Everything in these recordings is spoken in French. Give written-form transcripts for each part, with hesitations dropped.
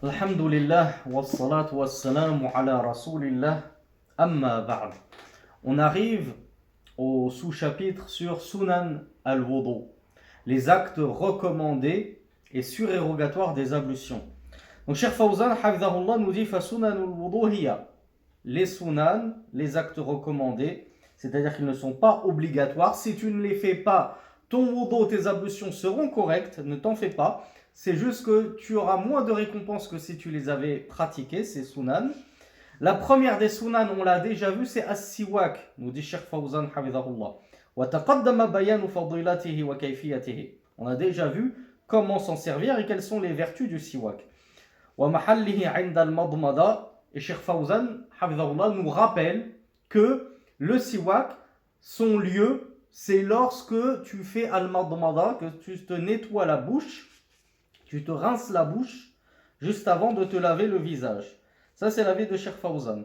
Alhamdulillah, wassalatu wassalamu ala rasulillah, amma ba'd. On arrive au sous-chapitre sur Sunan al-Wudu, les actes recommandés et surérogatoires des ablutions. Donc, Cheikh Fawzan, hafidhahullah, nous dit Fasunan al-Wudu hiya, les sunan, les actes recommandés, c'est-à-dire qu'ils ne sont pas obligatoires. Si tu ne les fais pas, ton wudu, tes ablutions seront correctes, ne t'en fais pas. C'est juste que tu auras moins de récompenses que si tu les avais pratiquées, ces sunan. La première des sunan, on l'a déjà vu, c'est as-siwak, nous dit Cheikh Fawzan, hafidhahullah. Wa taqaddama bayanu fadilatihi wa kayfiyatihi. On a déjà vu comment s'en servir et quelles sont les vertus du siwak. Wa mahallihi 'inda al-madmada. Et Cheikh Fawzan, hafidhahullah, nous rappelle que le siwak, son lieu, c'est lorsque tu fais al-madmada, que tu te nettoies la bouche, tu te rinces la bouche juste avant de te laver le visage. Ça, c'est l'avis de Cheikh Fawzan,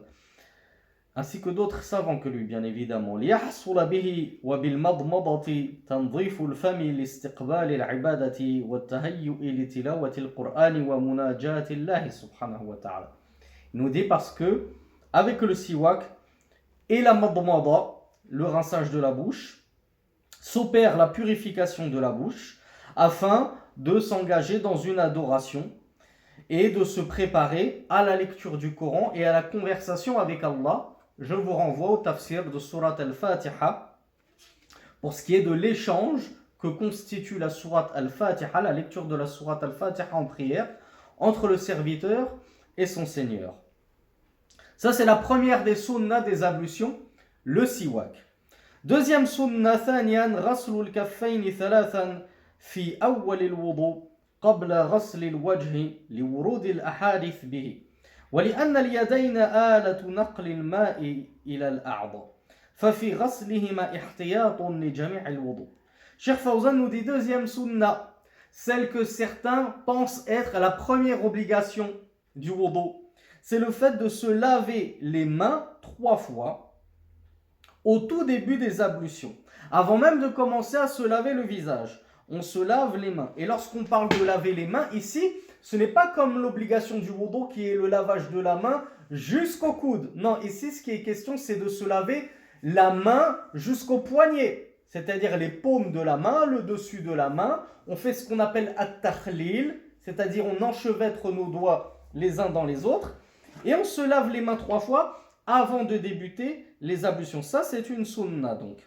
ainsi que d'autres savants que lui, bien évidemment. ليحصل به وبالمضمضة تنظيف الفم لاستقبال العبادة والتهيؤ لتلاوة القرآن ومناجاة الله سبحانه وتعالى. Il nous dit parce que avec le siwak et la madmada, le rinçage de la bouche, s'opère la purification de la bouche afin de s'engager dans une adoration et de se préparer à la lecture du Coran et à la conversation avec Allah. Je vous renvoie au tafsir de Surat al-Fatiha pour ce qui est de l'échange que constitue la Surat al-Fatiha, la lecture de la Surat al-Fatiha en prière, entre le serviteur et son Seigneur. Ça, c'est la première des sunnas des ablutions, le siwak. Deuxième sunna, ثانيا غسل الكفين ثلاثا في أول الوضوء قبل غسل الوجه لورود الأحاديث به ولأن اليدين آلة نقل الماء إلى الأعضاء ففي غسلهما احتياط لجميع الوضوء. Cheikh Fawzan nous dit deuxième sunna, celle que certains pensent être la première obligation du wudu. C'est le fait de se laver les mains 3 fois au tout début des ablutions. Avant même de commencer à se laver le visage, on se lave les mains. Et lorsqu'on parle de laver les mains, ici, ce n'est pas comme l'obligation du wudu qui est le lavage de la main jusqu'au coude. Non, ici, ce qui est question, c'est de se laver la main jusqu'au poignet. C'est-à-dire les paumes de la main, le dessus de la main. On fait ce qu'on appelle at-takhlil, c'est-à-dire on enchevêtre nos doigts les uns dans les autres. Et on se lave les mains 3 fois avant de débuter les ablutions. Ça, c'est une sunna donc.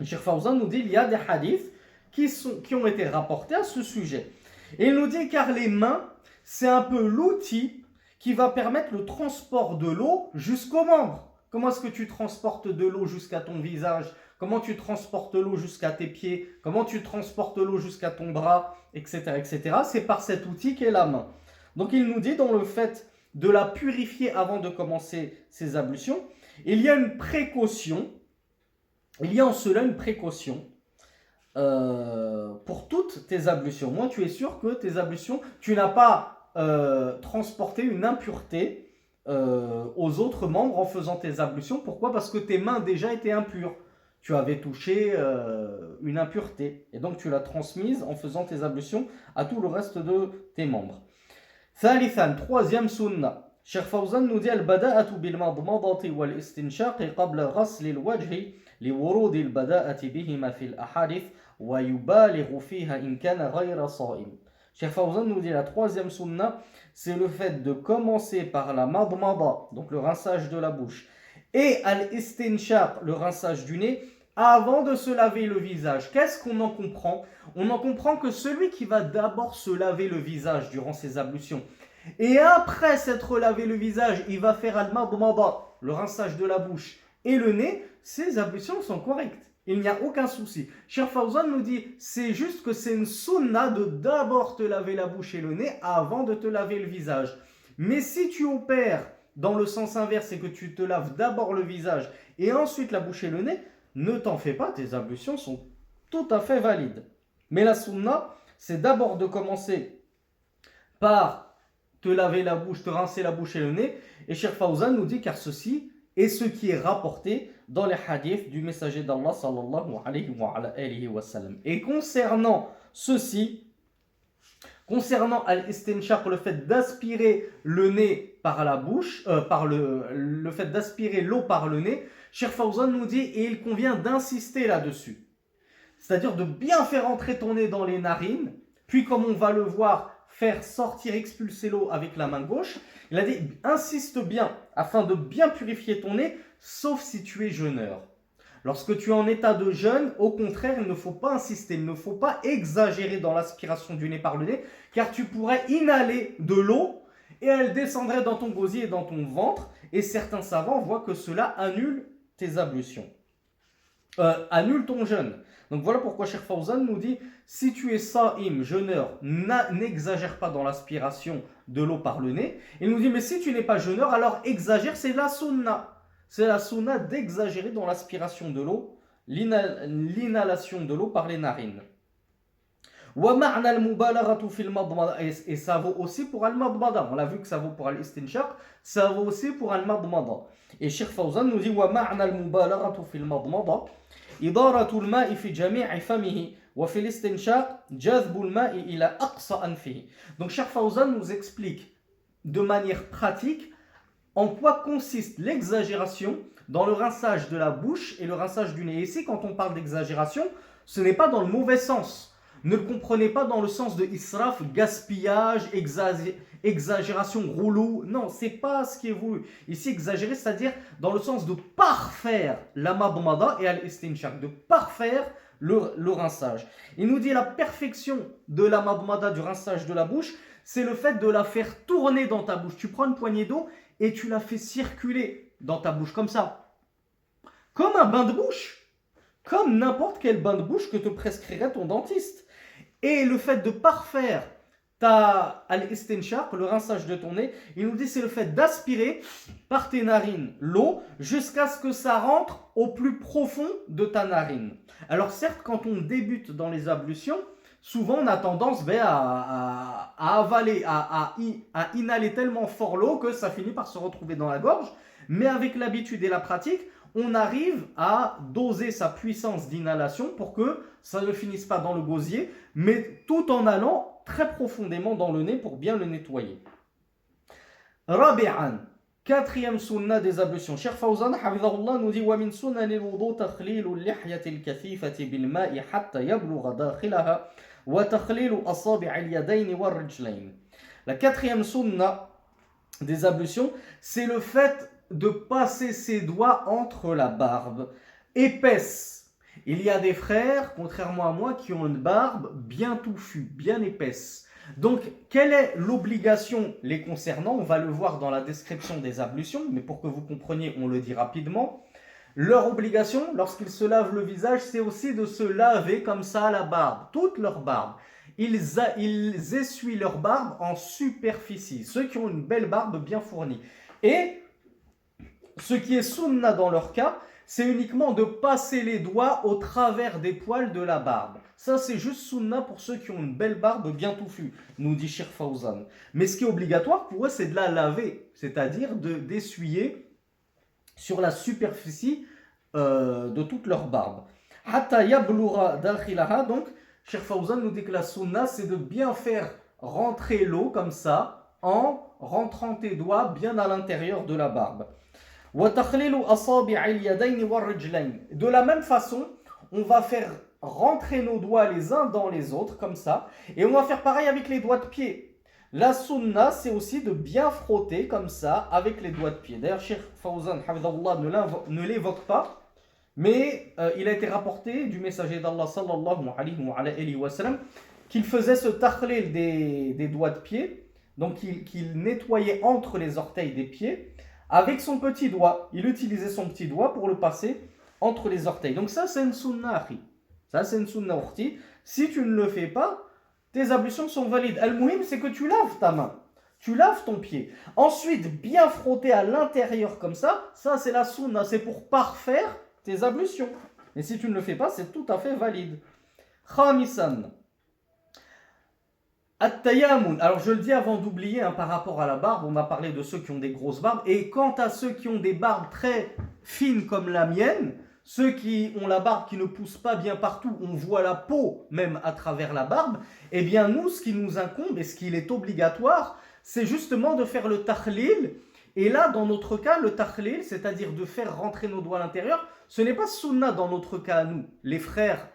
Cheikh Fawzan nous dit il y a des hadiths qui ont été rapportés à ce sujet. Et il nous dit car les mains, c'est un peu l'outil qui va permettre le transport de l'eau jusqu'aux membres. Comment est-ce que tu transportes de l'eau jusqu'à ton visage? Comment tu transportes l'eau jusqu'à tes pieds? Comment tu transportes l'eau jusqu'à ton bras? Etc. etc. C'est par cet outil qu'est la main. Donc il nous dit dans le fait de la purifier avant de commencer ses ablutions, il y a une précaution, il y a en cela une précaution pour toutes tes ablutions. Moi, tu es sûr que tes ablutions, tu n'as pas transporté une impureté aux autres membres en faisant tes ablutions. Pourquoi? Parce que tes mains déjà étaient impures. Tu avais touché une impureté et donc tu l'as transmise en faisant tes ablutions à tout le reste de tes membres. ثالثا, troisième sunna. Cheikh Fawzan nous dit البداءة بالمضمضة والاستنشاق قبل غسل الوجه لورود البداءة بهما في الأحاديث ويبالغ فيها إن كان غير صائم. Cheikh Fawzan nous dit la troisième sunna, c'est le fait de commencer par la madmada, donc le rinçage de la bouche, et al-istinshaq, le rinçage du nez, avant de se laver le visage. Qu'est-ce qu'on en comprend? On en comprend que celui qui va d'abord se laver le visage durant ses ablutions, et après s'être lavé le visage, il va faire al-madmada, le rinçage de la bouche, et le nez, ses ablutions sont correctes. Il n'y a aucun souci. Cheikh Fawzan nous dit, c'est juste que c'est une sunna de d'abord te laver la bouche et le nez avant de te laver le visage. Mais si tu opères dans le sens inverse et que tu te laves d'abord le visage et ensuite la bouche et le nez, ne t'en fais pas, tes ablutions sont tout à fait valides. Mais la sunna, c'est d'abord de commencer par te laver la bouche, te rincer la bouche et le nez. Et Cheikh Fawzan nous dit, car ceci est ce qui est rapporté dans les hadiths du messager d'Allah sallallahu alayhi wa sallam. Et concernant ceci, Concernant al-istinshaq, le fait d'aspirer le nez par la bouche, le fait d'aspirer l'eau par le nez, Cheikh Fawzan nous dit, et il convient d'insister là-dessus. C'est-à-dire de bien faire entrer ton nez dans les narines, puis comme on va le voir, faire sortir, expulser l'eau avec la main gauche. Il a dit, insiste bien afin de bien purifier ton nez, sauf si tu es jeûneur. Lorsque tu es en état de jeûne, au contraire, il ne faut pas insister, il ne faut pas exagérer dans l'aspiration du nez par le nez, car tu pourrais inhaler de l'eau et elle descendrait dans ton gosier et dans ton ventre, et certains savants voient que cela annule tes ablutions, annule ton jeûne. Donc voilà pourquoi Cheikh Fawzan nous dit, si tu es sa'im, jeûneur, n'exagère pas dans l'aspiration de l'eau par le nez. Il nous dit, mais si tu n'es pas jeûneur, alors exagère, c'est la sunna. C'est la sunna d'exagérer dans l'aspiration de l'eau, l'inhalation de l'eau par les narines. Et ça vaut aussi pour al-madmada. On l'a vu que ça vaut pour al-istinshaq, ça vaut aussi pour al-madmada. Et Cheikh Fawzan nous dit وَمَعْنَى الْمُبَالَغَةُ فِي الْمَضْمَضَةِ إِدَارَةُ الْمَاءِ فِي جَمِيعِ فَمِهِ وَفِي الْإِسْتِنشَاقِ جَذْبُ الْمَاءِ إِلَى أَقْصَى أَنْفِهِ. Donc Cheikh Fawzan nous explique de manière pratique en quoi consiste l'exagération dans le rinçage de la bouche et le rinçage du nez. Et ici, quand on parle d'exagération, ce n'est pas dans le mauvais sens. Ne le comprenez pas dans le sens de israf, gaspillage, exagération, rouleau. Non, c'est pas ce qui est voulu. Ici, exagérer, c'est-à-dire dans le sens de parfaire la madmada et al-istinshaq, de parfaire le rinçage. Il nous dit la perfection de la madmada, du rinçage de la bouche, c'est le fait de la faire tourner dans ta bouche. Tu prends une poignée d'eau et tu la fais circuler dans ta bouche comme ça. Comme un bain de bouche. Comme n'importe quel bain de bouche que te prescrirait ton dentiste. Et le fait de parfaire ta al-istinshaq, le rinçage de ton nez, il nous dit c'est le fait d'aspirer par tes narines l'eau jusqu'à ce que ça rentre au plus profond de ta narine. Alors certes, quand on débute dans les ablutions, souvent on a tendance à avaler, à inhaler tellement fort l'eau que ça finit par se retrouver dans la gorge. Mais avec l'habitude et la pratique, on arrive à doser sa puissance d'inhalation pour que ça ne finisse pas dans le gosier, mais tout en allant très profondément dans le nez pour bien le nettoyer. Rabi'an, quatrième sunna des ablutions. Cheikh Fawzan, hafidhahullah, nous dit وَمِن سُنَنِ الْوُضُوءِ تَخْلِيلُ اللِّحْيَةِ الْكَثِيفَةِ بِالْمَاءِ حَتَّى يَبْلُغَ دَاخِلَهَا وَتَخْلِيلُ أَصَابِعِ الْيَدَيْنِ وَالرِّجْلَيْنِ. La quatrième sunna des ablutions, c'est le fait de passer ses doigts entre la barbe épaisse. Il y a des frères, contrairement à moi, qui ont une barbe bien touffue, bien épaisse. Donc, quelle est l'obligation les concernant? On va le voir dans la description des ablutions, mais pour que vous compreniez, on le dit rapidement. Leur obligation, lorsqu'ils se lavent le visage, c'est aussi de se laver comme ça la barbe, toute leur barbe. Ils essuient leur barbe en superficie, ceux qui ont une belle barbe bien fournie. Et ce qui est sunna dans leur cas, c'est uniquement de passer les doigts au travers des poils de la barbe. Ça, c'est juste sunna pour ceux qui ont une belle barbe bien touffue, nous dit Cheikh Fawzan. Mais ce qui est obligatoire pour eux, c'est de la laver, c'est-à-dire d'essuyer sur la superficie de toute leur barbe. Hatta yablugha dakhilaha, donc Cheikh Fawzan nous dit que la sunna, c'est de bien faire rentrer l'eau comme ça, en rentrant tes doigts bien à l'intérieur de la barbe. De la même façon, on va faire rentrer nos doigts les uns dans les autres, comme ça, et on va faire pareil avec les doigts de pied. La sunna, c'est aussi de bien frotter comme ça avec les doigts de pied. D'ailleurs, Cheikh Fawzan ne l'évoque pas, mais il a été rapporté du messager d'Allah sallallahu alayhi wa sallam qu'il faisait ce takhlil des doigts de pied, donc qu'il nettoyait entre les orteils des pieds avec son petit doigt. Il utilisait son petit doigt pour le passer entre les orteils. Donc ça, c'est une sunna, akhi. Ça, c'est une sunna, ukhti. Si tu ne le fais pas, tes ablutions sont valides. Al-muhim, c'est que tu laves ta main. Tu laves ton pied. Ensuite, bien frotter à l'intérieur comme ça c'est la sunna. C'est pour parfaire tes ablutions. Et si tu ne le fais pas, c'est tout à fait valide. Khamisan. At-tayamun. Alors je le dis avant d'oublier, par rapport à la barbe, on a parlé de ceux qui ont des grosses barbes. Et quant à ceux qui ont des barbes très fines comme la mienne, Ceux qui ont la barbe qui ne pousse pas bien partout, on voit la peau même à travers la barbe. Eh bien nous, ce qui nous incombe et ce qu'il est obligatoire, c'est justement de faire le tahlil. Et là, dans notre cas, le tahlil, c'est-à-dire de faire rentrer nos doigts à l'intérieur, ce n'est pas sunna dans notre cas à nous, les frères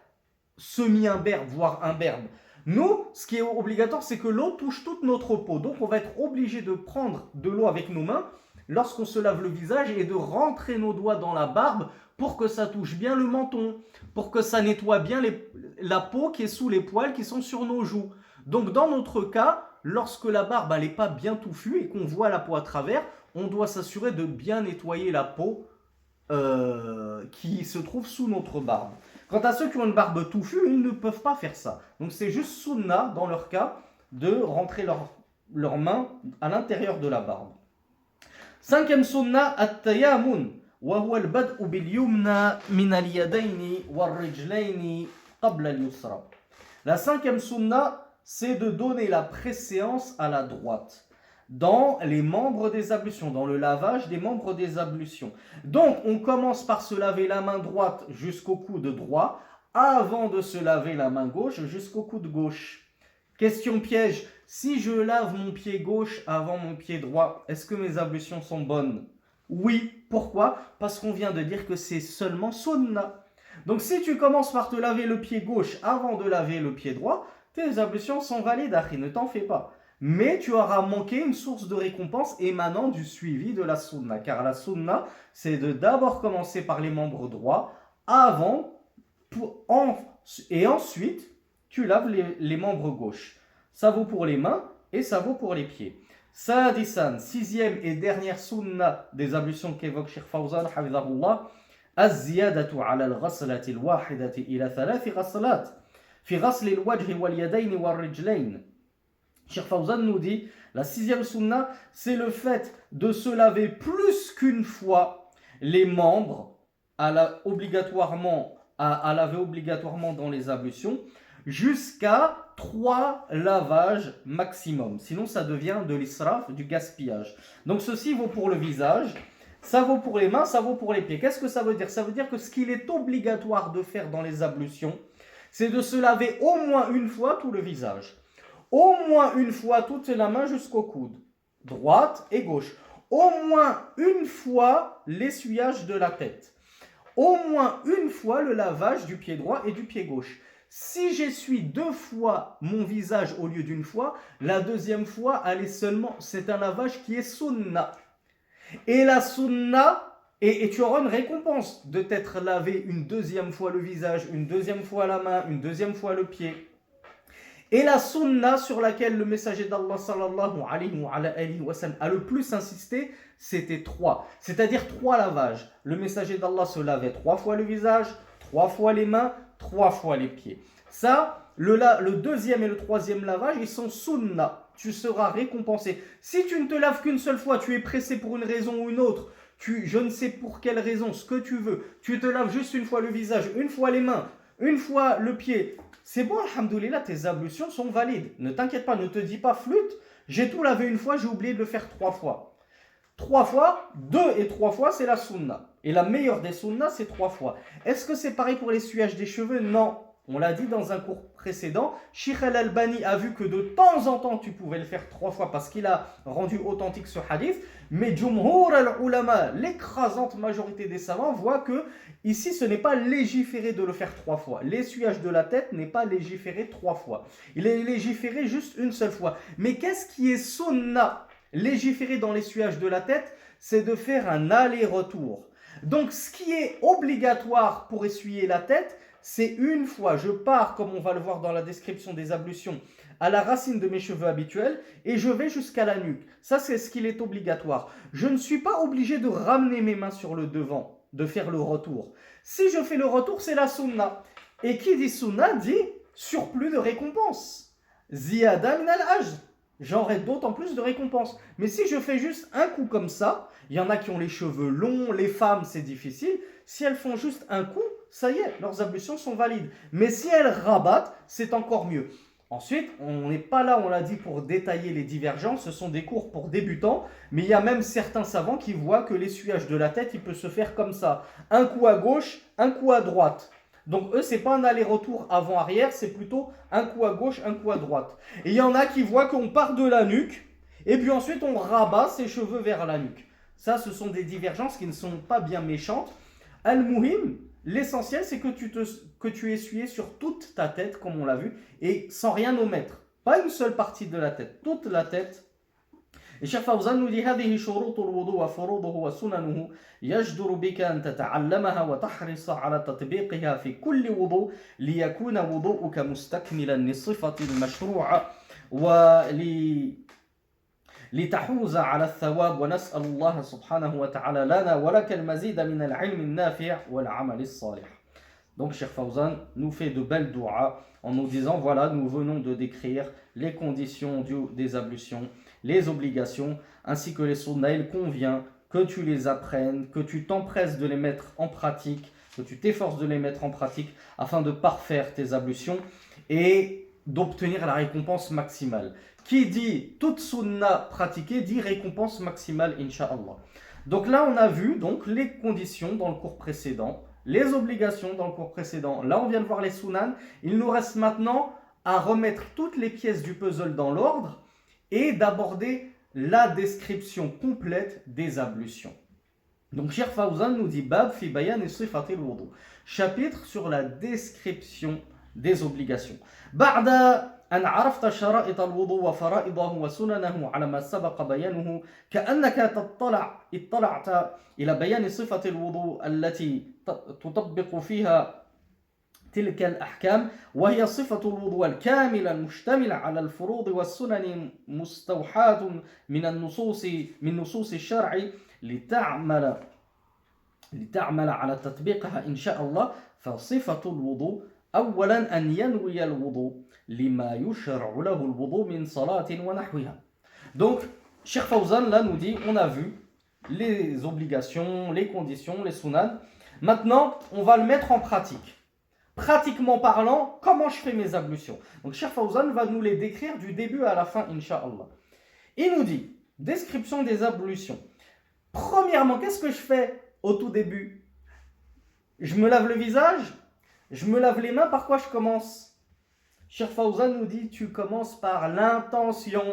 semi-imberbes, voire imberbes. Nous, ce qui est obligatoire, c'est que l'eau touche toute notre peau. Donc on va être obligé de prendre de l'eau avec nos mains lorsqu'on se lave le visage et de rentrer nos doigts dans la barbe pour que ça touche bien le menton, pour que ça nettoie bien la peau qui est sous les poils qui sont sur nos joues. Donc dans notre cas, lorsque la barbe n'est pas bien touffue et qu'on voit la peau à travers, on doit s'assurer de bien nettoyer la peau qui se trouve sous notre barbe. Quant à ceux qui ont une barbe touffue, ils ne peuvent pas faire ça. Donc c'est juste sunna dans leur cas de rentrer leurs mains à l'intérieur de la barbe. Cinquième sunna, at-tayamun, wa huwa al-bad'u bil-yumna min al-yadayni wal-rijlayni qabla al-yusra. La cinquième sunna, c'est de donner la préséance à la droite dans les membres des ablutions, dans le lavage des membres des ablutions. Donc, on commence par se laver la main droite jusqu'au coude droit, avant de se laver la main gauche jusqu'au coude gauche. Question piège, si je lave mon pied gauche avant mon pied droit, est-ce que mes ablutions sont bonnes? Oui. Pourquoi? Parce qu'on vient de dire que c'est seulement sunna. Donc, si tu commences par te laver le pied gauche avant de laver le pied droit, tes ablutions sont valides, Akhi, ne t'en fais pas. Mais tu auras manqué une source de récompense émanant du suivi de la sunna. Car la sunna, c'est de d'abord commencer par les membres droits et ensuite tu laves les membres gauches. Ça vaut pour les mains et ça vaut pour les pieds. Sadisan, sixième et dernière sunna des ablutions qu'évoque Cheikh Fawzan, hafizahullah, az-ziyadatu ala al-ghaslati al-wahidati ila thalathi ghaslat fi ghasli al-wajhi wal-yadayni wal-rijlayn. Cheikh Fawzan nous dit, la sixième sunna, c'est le fait de se laver plus qu'une fois les membres à laver obligatoirement dans les ablutions jusqu'à 3 lavages maximum. Sinon, ça devient de l'israf, du gaspillage. Donc, ceci vaut pour le visage, ça vaut pour les mains, ça vaut pour les pieds. Qu'est-ce que ça veut dire? Ça veut dire que ce qu'il est obligatoire de faire dans les ablutions, c'est de se laver au moins une fois tout le visage. Au moins une fois toute la main jusqu'au coude, droite et gauche. Au moins une fois l'essuyage de la tête. Au moins une fois le lavage du pied droit et du pied gauche. Si j'essuie 2 fois mon visage au lieu d'une fois, la deuxième fois, c'est un lavage qui est sunna. Et la sunna, et tu auras une récompense de t'être lavé une deuxième fois le visage, une deuxième fois la main, une deuxième fois le pied. Et la sunna sur laquelle le messager d'Allah sallallahu alayhi wa sallam a le plus insisté, c'était 3. C'est-à-dire 3 lavages. Le messager d'Allah se lavait 3 fois le visage, 3 fois les mains, 3 fois les pieds. Ça, le deuxième et le troisième lavage, ils sont sunna. Tu seras récompensé. Si tu ne te laves qu'une seule fois, tu es pressé pour une raison ou une autre, je ne sais pour quelle raison, ce que tu veux, tu te laves juste une fois le visage, une fois les mains, une fois le pied, c'est bon, alhamdoulilah, tes ablutions sont valides. Ne t'inquiète pas, ne te dis pas flûte, j'ai tout lavé une fois, j'ai oublié de le faire 3 fois. 3 fois, 2 et 3 fois, c'est la sunna. Et la meilleure des sunnas, c'est 3 fois. Est-ce que c'est pareil pour l'essuyage des cheveux? Non. On l'a dit dans un cours précédent, Sheikh Al-Albani a vu que de temps en temps tu pouvais le faire 3 fois parce qu'il a rendu authentique ce hadith, mais Jumhur al-Ulama, l'écrasante majorité des savants, voient que ici ce n'est pas légiféré de le faire 3 fois. L'essuyage de la tête n'est pas légiféré 3 fois. Il est légiféré juste une seule fois. Mais qu'est-ce qui est sunna? Légiféré dans l'essuyage de la tête, c'est de faire un aller-retour. Donc ce qui est obligatoire pour essuyer la tête, c'est une fois, je pars, comme on va le voir dans la description des ablutions, à la racine de mes cheveux habituels et je vais jusqu'à la nuque. Ça, c'est ce qu'il est obligatoire. Je ne suis pas obligé de ramener mes mains sur le devant, de faire le retour. Si je fais le retour, c'est la sunna. Et qui dit sunna dit surplus de récompense. Ziyada min al-ajr. J'aurai d'autant plus de récompense. Mais si je fais juste un coup comme ça, il y en a qui ont les cheveux longs, les femmes, c'est difficile. Si elles font juste un coup, ça y est, leurs ablutions sont valides. Mais si elles rabattent, c'est encore mieux. Ensuite, on n'est pas là, on l'a dit, pour détailler les divergences, ce sont des cours pour débutants, mais il y a même certains savants qui voient que l'essuyage de la tête, il peut se faire comme ça. Un coup à gauche, un coup à droite. Donc eux, c'est pas un aller-retour avant-arrière, c'est plutôt un coup à gauche, un coup à droite. Et il y en a qui voient qu'on part de la nuque, et puis ensuite on rabat ses cheveux vers la nuque. Ça, ce sont des divergences qui ne sont pas bien méchantes. Al-Muhim, l'essentiel, c'est que tu essuyes sur toute ta tête, comme on l'a vu, et sans rien omettre. Pas une seule partie de la tête, toute la tête. Et Cheikh Fawzan nous dit هذه شروط الوضوء وفروضه وسننه يجدر بك أن تتعلمها وتحرص على تطبيقها في كل وضوء ليكون وضوءك مستكملا للصفة المشروعة لتحوز على الثواب ونسأل الله سبحانه وتعالى لنا ولك المزيد من العلم النافع والعمل الصالح. Donc Cheikh Fawzan nous fait de belles doua en nous disant voilà, nous venons de décrire les conditions des ablutions, les obligations, ainsi que les sunna. Il convient que tu les apprennes, que tu t'empresses de les mettre en pratique, que tu t'efforces de les mettre en pratique afin de parfaire tes ablutions et d'obtenir la récompense maximale. Qui dit toute sunna pratiquée dit récompense maximale, incha'Allah. Donc là, on a vu donc, les conditions dans le cours précédent, les obligations dans le cours précédent. Là, on vient de voir les sunan. Il nous reste maintenant à remettre toutes les pièces du puzzle dans l'ordre et d'aborder la description complète des ablutions. Donc, Cheikh Fawzan nous dit Bab fi bayan sifatil wudu. Chapitre sur la description des obligations. Ba'da أن عرفت شرائط الوضوء وفرائضه وسننه على ما سبق بيانه كأنك اطلعت إلى بيان صفة الوضوء التي تطبق فيها تلك الأحكام وهي صفة الوضوء الكاملة المشتملة على الفروض والسنن مستوحاة من نصوص الشرع لتعمل على تطبيقها إن شاء الله. فصفة الوضوء أولا أن ينوي الوضوء لما يشرع له الوضوء من صلاة ونحوها. Donc, Cheikh Fawzan là nous dit, on a vu les obligations, les conditions, les sunan. Maintenant, on va le mettre en pratique. Pratiquement parlant, comment je fais mes ablutions? Donc, Cheikh Fawzan va nous les décrire du début à la fin, incha'Allah. Il nous dit, description des ablutions. Premièrement, qu'est-ce que je fais au tout début? Je me lave le visage, je me lave les mains, par quoi je commence? Cheikh Fawzan nous dit, tu commences par l'intention.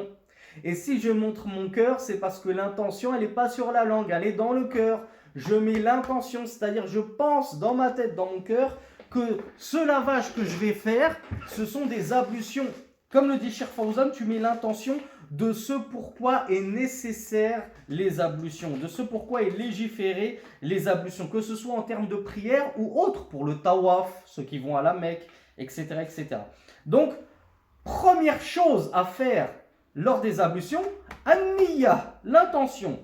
Et si je montre mon cœur, c'est parce que l'intention, elle n'est pas sur la langue, elle est dans le cœur. Je mets l'intention, c'est-à-dire je pense dans ma tête, dans mon cœur, que ce lavage que je vais faire, ce sont des ablutions. Comme le dit Cheikh Fawzan, tu mets l'intention de ce pourquoi est nécessaire les ablutions, de ce pourquoi est légiféré les ablutions, que ce soit en termes de prière ou autre, pour le tawaf, ceux qui vont à la Mecque, etc., etc. Donc, première chose à faire lors des ablutions, an-niyya, l'intention.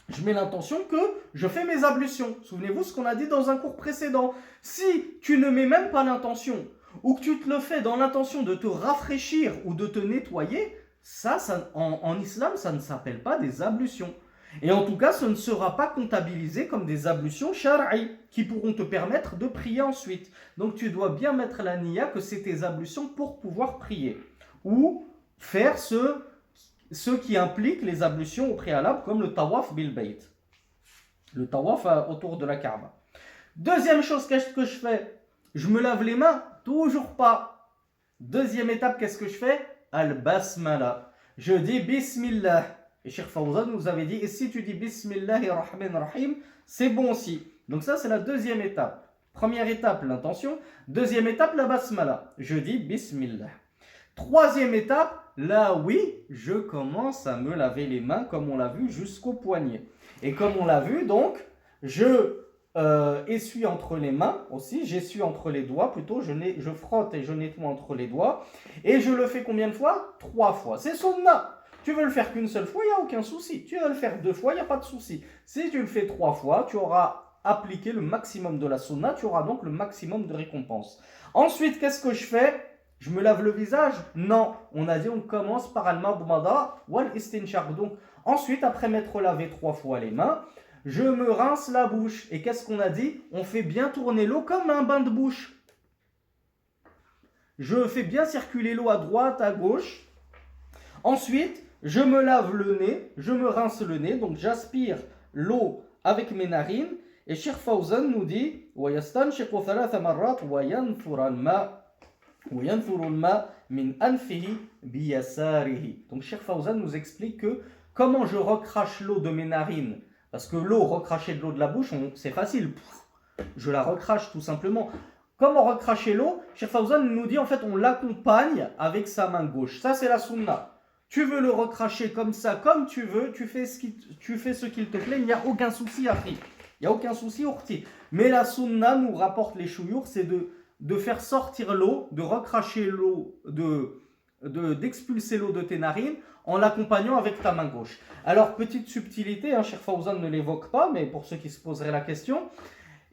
Je mets l'intention que je fais mes ablutions. Souvenez-vous ce qu'on a dit dans un cours précédent. Si tu ne mets même pas l'intention, ou que tu te le fais dans l'intention de te rafraîchir ou de te nettoyer, ça en islam, ça ne s'appelle pas des ablutions. Et en tout cas, ce ne sera pas comptabilisé comme des ablutions shar'i qui pourront te permettre de prier ensuite. Donc tu dois bien mettre la niya que c'est tes ablutions pour pouvoir prier. Ou faire ce qui implique les ablutions au préalable, comme le tawaf bil bayt. Le tawaf autour de la Kaaba. Deuxième chose, qu'est-ce que je fais? Je me lave les mains? Toujours pas. Deuxième étape, qu'est-ce que je fais? Al-basmala. Je dis Bismillah. Et Cheikh Fawzan nous avait dit, et si tu dis Bismillahirrahmanirrahim, c'est bon aussi. Donc ça, c'est la deuxième étape. Première étape, l'intention. Deuxième étape, la basmala. Je dis Bismillah. Troisième étape, là oui, je commence à me laver les mains, comme on l'a vu, jusqu'au poignet. Et comme on l'a vu, donc, je essuie entre les mains aussi, j'essuie entre les doigts plutôt, je frotte et je nettoie entre les doigts. Et je le fais combien de fois? 3 fois. C'est sunna. Tu veux le faire qu'une seule fois, il n'y a aucun souci. Tu veux le faire 2 fois, il n'y a pas de souci. Si tu le fais 3 fois, tu auras appliqué le maximum de la sunna, tu auras donc le maximum de récompense. Ensuite, qu'est-ce que je fais? Je me lave le visage? Non. On a dit on commence par al-madmada wal-istinshaq. Donc, ensuite, après m'être lavé 3 fois les mains, je me rince la bouche. Et qu'est-ce qu'on a dit? On fait bien tourner l'eau comme un bain de bouche. je fais bien circuler l'eau à droite, à gauche. Ensuite, je me lave le nez, je me rince le nez, donc j'aspire l'eau avec mes narines. Et Cheikh Fawzan nous dit وَيَسْتَنْشِقُ ثَلَاثَ مَرَّاتٍ وَيَنْثُرُ الْمَاءَ مِنْ أَنْفِهِ بِيَسَارِهِ. Donc Cheikh Fawzan nous explique que comment je recrache l'eau de mes narines. Parce que l'eau, recracher de l'eau de la bouche, c'est facile. Je la recrache tout simplement. Comment recracher l'eau? Cheikh Fawzan nous dit en fait on l'accompagne avec sa main gauche. Ça c'est la sunna. Tu veux le recracher comme ça, comme tu veux, tu fais ce qu'il te plaît, il n'y a aucun souci à faire. Il n'y a aucun souci, Urti. Mais la sunna nous rapporte les chouyours, c'est de faire sortir l'eau, de recracher l'eau, d'expulser l'eau de tes narines en l'accompagnant avec ta main gauche. Alors, petite subtilité, Cheikh Fawzan ne l'évoque pas, mais pour ceux qui se poseraient la question,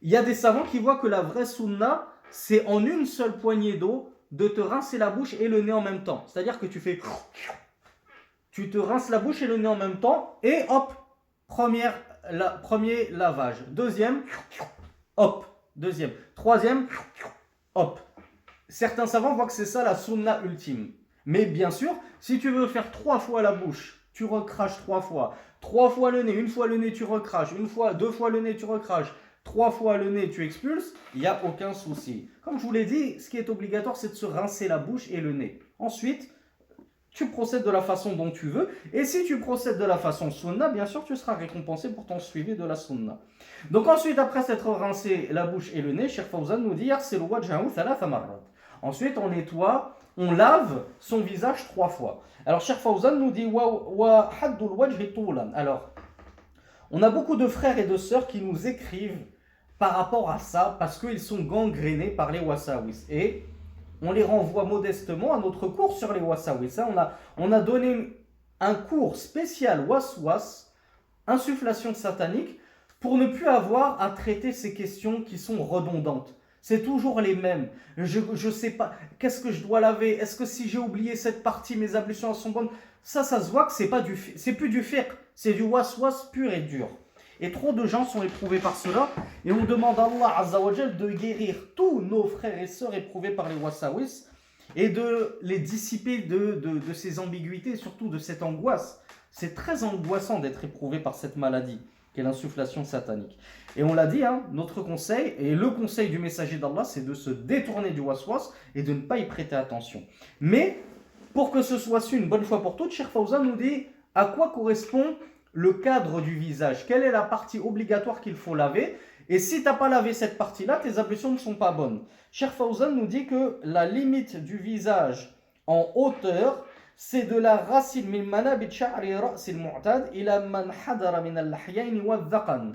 il y a des savants qui voient que la vraie sunna, c'est en une seule poignée d'eau de te rincer la bouche et le nez en même temps. C'est-à-dire que tu te rinces la bouche et le nez en même temps, et hop, premier lavage. Deuxième, hop. Deuxième. Troisième, hop. Certains savants voient que c'est ça la sunna ultime. Mais bien sûr, si tu veux faire 3 fois la bouche, tu recraches 3 fois. 3 fois le nez, une fois le nez, tu recraches. Une fois, 2 fois le nez, tu recraches. 3 fois le nez, tu expulses. Il n'y a aucun souci. Comme je vous l'ai dit, ce qui est obligatoire, c'est de se rincer la bouche et le nez. Ensuite, tu procèdes de la façon dont tu veux. Et si tu procèdes de la façon sunna, bien sûr, tu seras récompensé pour ton suivi de la sunna. Donc ensuite, après s'être rincé la bouche et le nez, Cheikh Fawzan nous dit ensuite, on nettoie, on lave son visage 3 fois. Alors Cheikh Fawzan nous dit alors, on a beaucoup de frères et de sœurs qui nous écrivent par rapport à ça parce qu'ils sont gangrénés par les wasawis. Et on les renvoie modestement à notre cours sur les wasawis. On a donné un cours spécial waswas, insufflation satanique, pour ne plus avoir à traiter ces questions qui sont redondantes. C'est toujours les mêmes. Je ne sais pas, qu'est-ce que je dois laver? Est-ce que si j'ai oublié cette partie, mes ablutions sont bonnes? Ça se voit que c'est plus du fiqh, c'est du waswas pur et dur. Et trop de gens sont éprouvés par cela. Et on demande à Allah Azza wa Jal de guérir tous nos frères et sœurs éprouvés par les wasawis et de les dissiper de ces ambiguïtés et surtout de cette angoisse. C'est très angoissant d'être éprouvé par cette maladie qu'est l'insufflation satanique. Et on l'a dit, notre conseil, et le conseil du messager d'Allah, c'est de se détourner du waswas et de ne pas y prêter attention. Mais, pour que ce soit su une bonne fois pour toutes, Cheikh Fawzan nous dit à quoi correspond le cadre du visage. Quelle est la partie obligatoire qu'il faut laver? Et si tu n'as pas lavé cette partie-là, tes ablutions ne sont pas bonnes. Cheikh Fawzan nous dit que la limite du visage en hauteur, c'est de la racine min manabit sha'ri ra's al-mu'tad ila man hadara min al-lahyayn wa al-dhaqan.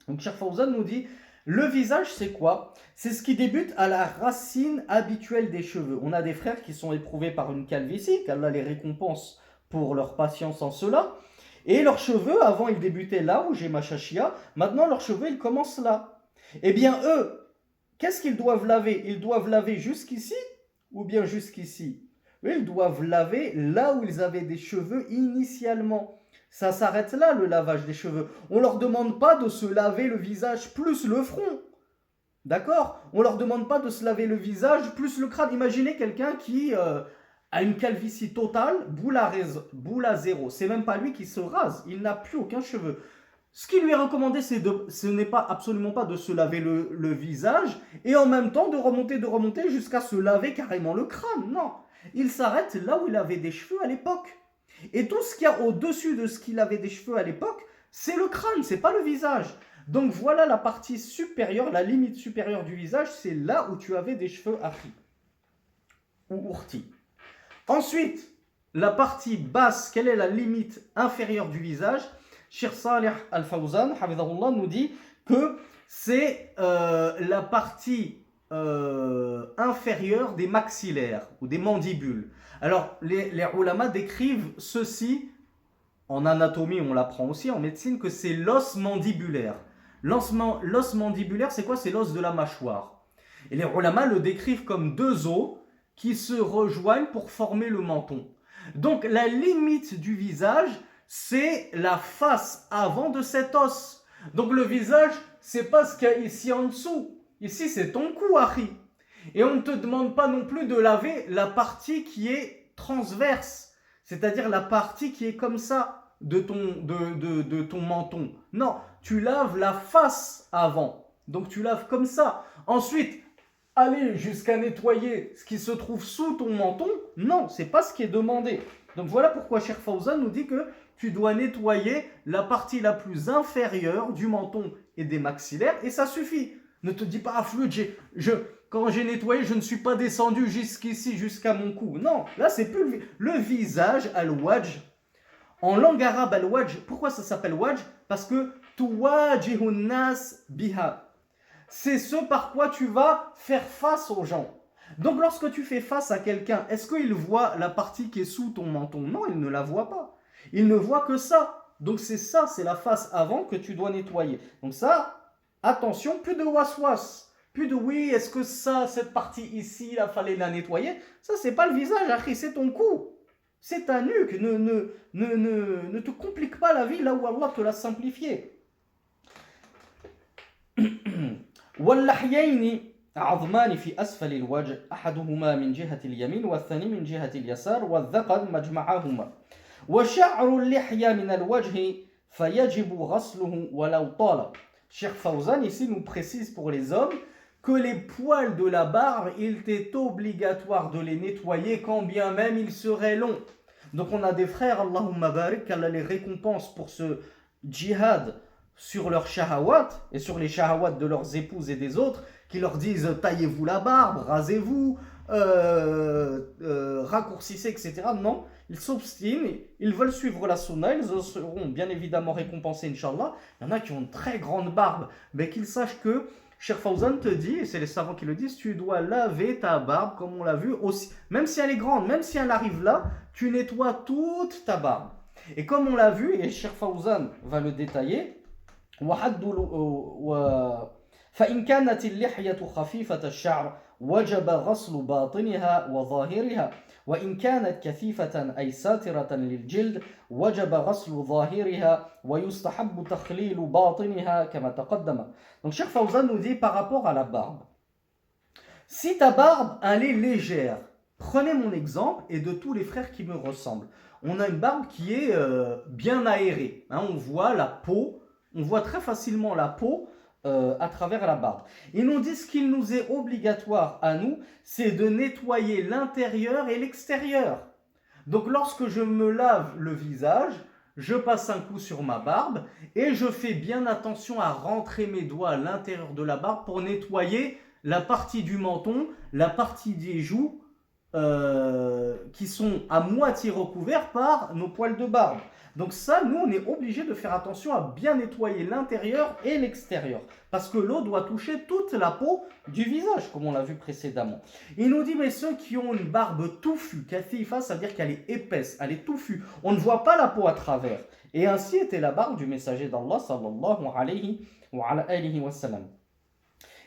Donc Cheikh Fawzan nous dit le visage c'est quoi? C'est ce qui débute à la racine habituelle des cheveux. On a des frères qui sont éprouvés par une calvitie, qu'Allah les récompense pour leur patience en cela. Et leurs cheveux, avant ils débutaient là où j'ai ma chachia, maintenant leurs cheveux ils commencent là. Eh bien eux, qu'est-ce qu'ils doivent laver? Ils doivent laver jusqu'ici ou bien jusqu'ici? Eux, ils doivent laver là où ils avaient des cheveux initialement. Ça s'arrête là le lavage des cheveux. On ne leur demande pas de se laver le visage plus le front. D'accord? On ne leur demande pas de se laver le visage plus le crâne. Imaginez quelqu'un qui a une calvitie totale, boule à zéro. C'est même pas lui qui se rase. Il n'a plus aucun cheveu. Ce qui lui est recommandé, ce n'est pas absolument pas de se laver le visage et en même temps de remonter jusqu'à se laver carrément le crâne. Non. Il s'arrête là où il avait des cheveux à l'époque. Et tout ce qu'il y a au-dessus de ce qu'il avait des cheveux à l'époque, c'est le crâne, c'est pas le visage. Donc voilà la partie supérieure, la limite supérieure du visage, c'est là où tu avais des cheveux akhi ou urti. Ensuite, la partie basse, quelle est la limite inférieure du visage? Cheikh Salih Al-Fawzan, hafidhahullah, nous dit que c'est la partie inférieure des maxillaires ou des mandibules. Alors, les ulama décrivent ceci, en anatomie, on l'apprend aussi, en médecine, que c'est l'os mandibulaire. L'os mandibulaire, c'est quoi? C'est l'os de la mâchoire. Et les ulama le décrivent comme 2 os qui se rejoignent pour former le menton. Donc, la limite du visage, c'est la face avant de cet os. Donc, le visage, c'est pas ce qu'il y a ici en dessous. Ici, c'est ton cou, Harry. Et on ne te demande pas non plus de laver la partie qui est transverse, c'est-à-dire la partie qui est comme ça de ton menton. Non, tu laves la face avant. Donc tu laves comme ça. Ensuite, aller jusqu'à nettoyer ce qui se trouve sous ton menton, non, c'est pas ce qui est demandé. Donc voilà pourquoi Cheikh Fawzan nous dit que tu dois nettoyer la partie la plus inférieure du menton et des maxillaires et ça suffit. Ne te dis pas, ah flûte, quand j'ai nettoyé, je ne suis pas descendu jusqu'ici, jusqu'à mon cou. Non, là c'est plus le visage, al-wajh. En langue arabe, al-wajh, pourquoi ça s'appelle wajh? Parce que tuwajihun nas biha. C'est ce par quoi tu vas faire face aux gens. Donc lorsque tu fais face à quelqu'un, est-ce qu'il voit la partie qui est sous ton menton? Non, il ne la voit pas. Il ne voit que ça. Donc c'est ça, c'est la face avant que tu dois nettoyer. Donc ça, attention, plus de waswas. Plus de oui, est-ce que ça, cette partie ici, il fallait la nettoyer? Ça, c'est pas le visage, Akhi, c'est ton cou. C'est ta nuque. Ne te complique pas la vie là où Allah te l'a simplifié. واللحيين عظمان في أسفل الوجه أحدهما من جهة اليمين والثاني من جهة اليسار والذقن مجمعهما وشعر اللحية من الوجه فيجب غسله ولو طال. Cheikh Fawzan ici nous précise pour les hommes que les poils de la barbe, il est obligatoire de les nettoyer quand bien même ils seraient longs. Donc on a des frères, Allahumma barik, qu'Allah les récompense pour ce djihad sur leurs shahawat et sur les shahawat de leurs épouses et des autres, qui leur disent taillez-vous la barbe, rasez-vous, raccourcissez, etc. Non, ils s'obstinent, ils veulent suivre la sunna, ils seront bien évidemment récompensés, Inch'Allah. Il y en a qui ont une très grande barbe, mais qu'ils sachent que Cheikh Fawzan te dit, et c'est les savants qui le disent, tu dois laver ta barbe, comme on l'a vu, aussi, même si elle est grande, même si elle arrive là, tu nettoies toute ta barbe. Et comme on l'a vu, et Cheikh Fawzan va le détailler, فإن كانت اللحية خفيفة الشعر وجب غسل باطنها وظاهرها وإن كانت كثيفة أي ساترة للجلد وجب غسل ظاهرها ويستحب تخليل باطنها كما تقدم. Donc Cheikh Fawzan nous dit par rapport à la barbe, si ta barbe elle est légère, prenez mon exemple et de tous les frères qui me ressemblent, on a une barbe qui est bien aérée, hein, on voit la peau. On voit très facilement la peau à travers la barbe. Ils nous disent qu'il nous est obligatoire à nous, c'est de nettoyer l'intérieur et l'extérieur. Donc lorsque je me lave le visage, je passe un coup sur ma barbe et je fais bien attention à rentrer mes doigts à l'intérieur de la barbe pour nettoyer la partie du menton, la partie des joues qui sont à moitié recouverts par nos poils de barbe. Donc ça, nous, on est obligé de faire attention à bien nettoyer l'intérieur et l'extérieur. Parce que l'eau doit toucher toute la peau du visage, comme on l'a vu précédemment. Il nous dit, mais ceux qui ont une barbe touffue, kathifa, ça veut dire qu'elle est épaisse, elle est touffue. On ne voit pas la peau à travers. Et ainsi était la barbe du messager d'Allah, sallallahu alayhi wa sallam.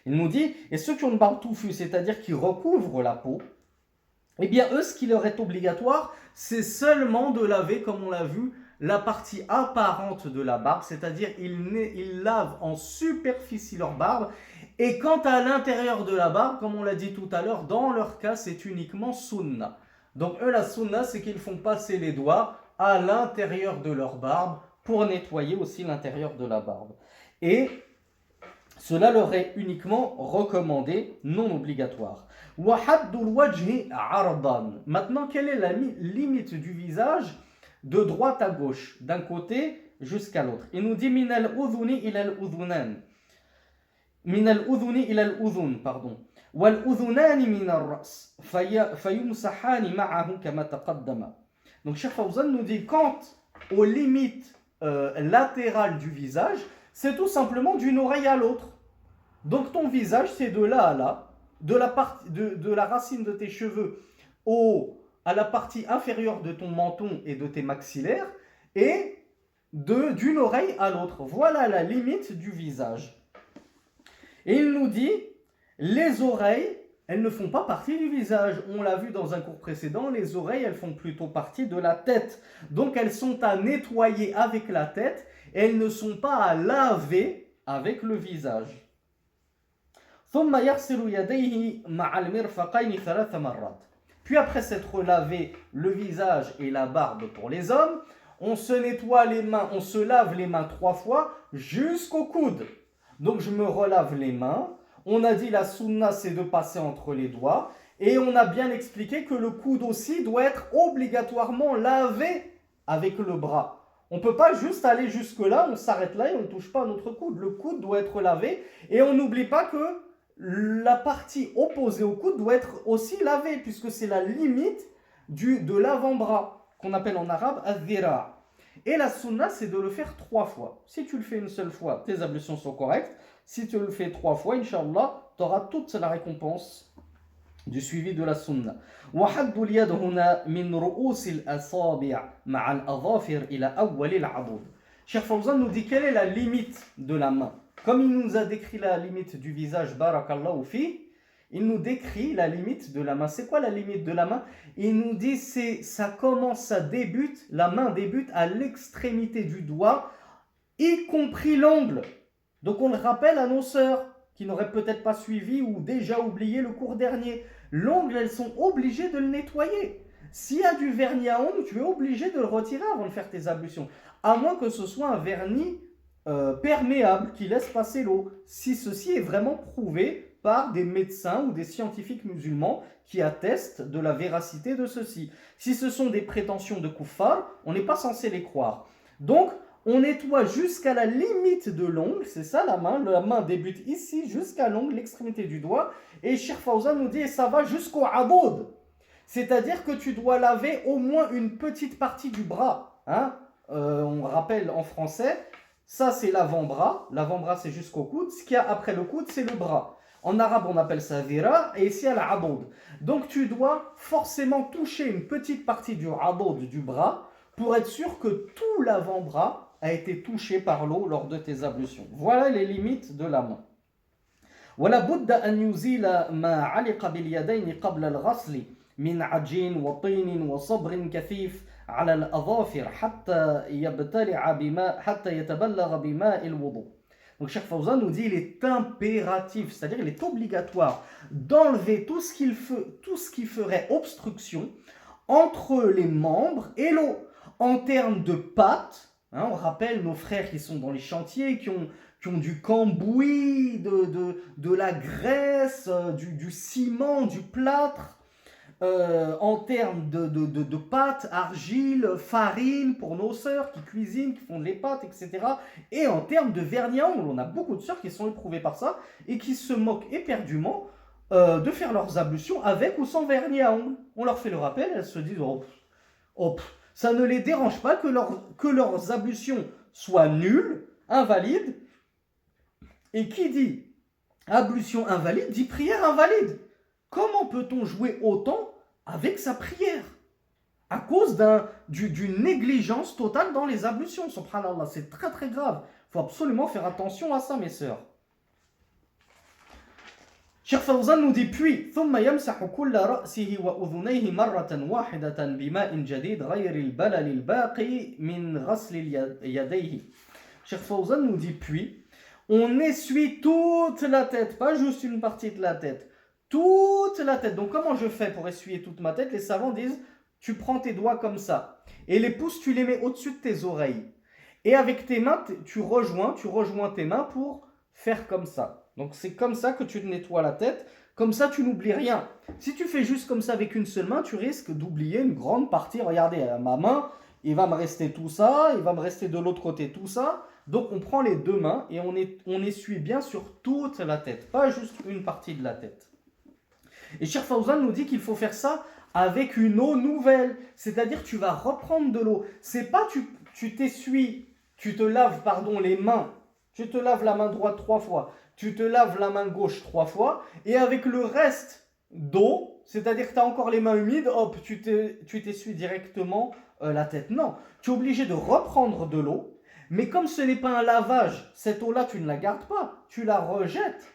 Il nous dit, et ceux qui ont une barbe touffue, c'est-à-dire qui recouvrent la peau, eh bien, eux, ce qui leur est obligatoire, c'est seulement de laver, comme on l'a vu, la partie apparente de la barbe, c'est-à-dire ils lavent en superficie leur barbe. Et quant à l'intérieur de la barbe, comme on l'a dit tout à l'heure, dans leur cas, c'est uniquement sunna. Donc eux, la sunna, c'est qu'ils font passer les doigts à l'intérieur de leur barbe pour nettoyer aussi l'intérieur de la barbe. Et cela leur est uniquement recommandé, non obligatoire. Maintenant, quelle est la limite du visage de droite à gauche, d'un côté jusqu'à l'autre? Il nous dit min al-udhuni ila al-udhunan. Min al-udhuni ila al-udhun, pardon. Wal-udhunani min al-ras. Fayumsahani ma'ahu kama taqaddama. Donc Cheikh Fawzan nous dit quant aux limites latérales du visage, c'est tout simplement d'une oreille à l'autre. Donc ton visage, c'est de là à là, de la racine de tes cheveux à la partie inférieure de ton menton et de tes maxillaires, et d'une oreille à l'autre. Voilà la limite du visage. Et il nous dit, les oreilles, elles ne font pas partie du visage. On l'a vu dans un cours précédent, les oreilles, elles font plutôt partie de la tête. Donc elles sont à nettoyer avec la tête, et elles ne sont pas à laver avec le visage. ثم يغسل يديه مع المرفقين 3 مرات. Puis après s'être lavé le visage et la barbe pour les hommes, on se nettoie les mains, on se lave les mains 3 fois jusqu'au coude. Donc je me relave les mains. On a dit la sunna c'est de passer entre les doigts. Et on a bien expliqué que le coude aussi doit être obligatoirement lavé avec le bras. On ne peut pas juste aller jusque-là, on s'arrête là et on ne touche pas à notre coude. Le coude doit être lavé et on n'oublie pas que la partie opposée au coude doit être aussi lavée puisque c'est la limite de l'avant-bras qu'on appelle en arabe al-dhira'. Et la sunna c'est de le faire 3 fois. Si tu le fais une seule fois, tes ablutions sont correctes. Si tu le fais 3 fois, Inch'Allah, tu auras toute la récompense du suivi de la sunna. وحد اليد هنا من رؤوس الأصابع مع الأظافر إلى أول العضد. Cheikh Fawzan nous dit quelle est la limite de la main. Comme il nous a décrit la limite du visage, barakallahu fi, il nous décrit la limite de la main. C'est quoi la limite de la main? Il nous dit la main débute à l'extrémité du doigt, y compris l'ongle. Donc on le rappelle à nos sœurs qui n'auraient peut-être pas suivi ou déjà oublié le cours dernier. L'ongle, elles sont obligées de le nettoyer. S'il y a du vernis à ongles, tu es obligé de le retirer avant de faire tes ablutions. À moins que ce soit un vernis perméable qui laisse passer l'eau. Si ceci est vraiment prouvé par des médecins ou des scientifiques musulmans qui attestent de la véracité de ceci. Si ce sont des prétentions de kuffar, on n'est pas censé les croire. Donc, on nettoie jusqu'à la limite de l'ongle, c'est ça la main débute ici jusqu'à l'ongle, l'extrémité du doigt, et Cheikh Fawzan nous dit, et ça va jusqu'au aboud, c'est-à-dire que tu dois laver au moins une petite partie du bras, hein? On rappelle en français, ça c'est l'avant-bras c'est jusqu'au coude, ce qu'il y a après le coude c'est le bras. En arabe on appelle ça dhira, et ici à aboud. Donc tu dois forcément toucher une petite partie du aboud du bras, pour être sûr que tout l'avant-bras a été touché par l'eau lors de tes ablutions. Voilà les limites de la main. ولا بد أن يزيل ما علق باليدين قبل الغسل من عجين وطين وصبر كثيف على الأظافر حتى يتبلغ بماء الوضوء. Donc Cheikh Fawzan nous dit il est impératif, c'est-à-dire il est obligatoire d'enlever tout ce qui ferait obstruction entre les membres et l'eau. En termes de pâte, hein, on rappelle nos frères qui sont dans les chantiers, qui ont du cambouis, de la graisse, du ciment, du plâtre, en termes de pâte, argile, farine pour nos sœurs qui cuisinent, qui font les pâtes, etc. Et en termes de vernis à ongles, on a beaucoup de sœurs qui sont éprouvées par ça et qui se moquent éperdument de faire leurs ablutions avec ou sans vernis à ongles. On leur fait le rappel, elles se disent ça ne les dérange pas que leurs ablutions soient nulles, invalides. Et qui dit ablution invalide dit prière invalide. Comment peut-on jouer autant avec sa prière à cause d'une négligence totale dans les ablutions? Subhanallah, c'est très très grave. Il faut absolument faire attention à ça, mes sœurs. Cheikh Fawzan nous dit puis ثم يمسح كل رأسه وأذنيه مرة واحدة بماء جديد غير البلل الباقي من غسل يديه. Cheikh Fawzan nous dit puis on essuie toute la tête, pas juste une partie de la tête, toute la tête. Donc comment je fais pour essuyer toute ma tête? Les savants disent tu prends tes doigts comme ça et les pouces tu les mets au-dessus de tes oreilles et avec tes mains tu rejoins tes mains pour faire comme ça. Donc c'est comme ça que tu te nettoies la tête, comme ça tu n'oublies rien. Si tu fais juste comme ça avec une seule main, tu risques d'oublier une grande partie. Regardez, ma main, il va me rester tout ça, il va me rester de l'autre côté tout ça. Donc on prend les deux mains et on essuie bien sur toute la tête, pas juste une partie de la tête. Et Cheikh Fawzan nous dit qu'il faut faire ça avec une eau nouvelle, c'est-à-dire tu vas reprendre de l'eau. C'est pas tu te laves les mains, tu te laves la main droite 3 fois, tu te laves la main gauche 3 fois, et avec le reste d'eau, c'est-à-dire que tu as encore les mains humides, hop, tu t'essuies directement la tête. Non, tu es obligé de reprendre de l'eau, mais comme ce n'est pas un lavage, cette eau-là, tu ne la gardes pas, tu la rejettes.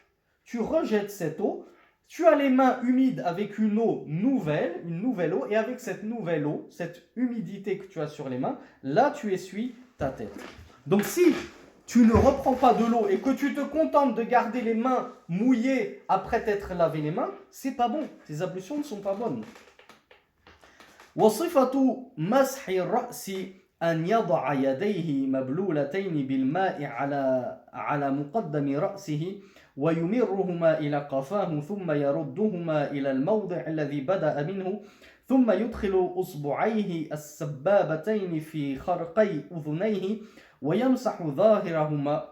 Tu rejettes cette eau, tu as les mains humides avec une nouvelle eau, et avec cette nouvelle eau, cette humidité que tu as sur les mains, là, tu essuies ta tête. Donc si tu ne reprends pas de l'eau et que tu te contentes de garder les mains mouillées après t'être lavé les mains, c'est pas bon. Tes ablutions ne sont pas bonnes. وصفة مسح الرأس أن يضع يديه مبلولتين بالماء على مقدم رأسه ويمرهما إلى قفاه ثم يردهما إلى الموضع الذي بدأ منه ثم يدخل أصبعيه السبابتين في خرقي أذنيه ويمسح ظاهرهما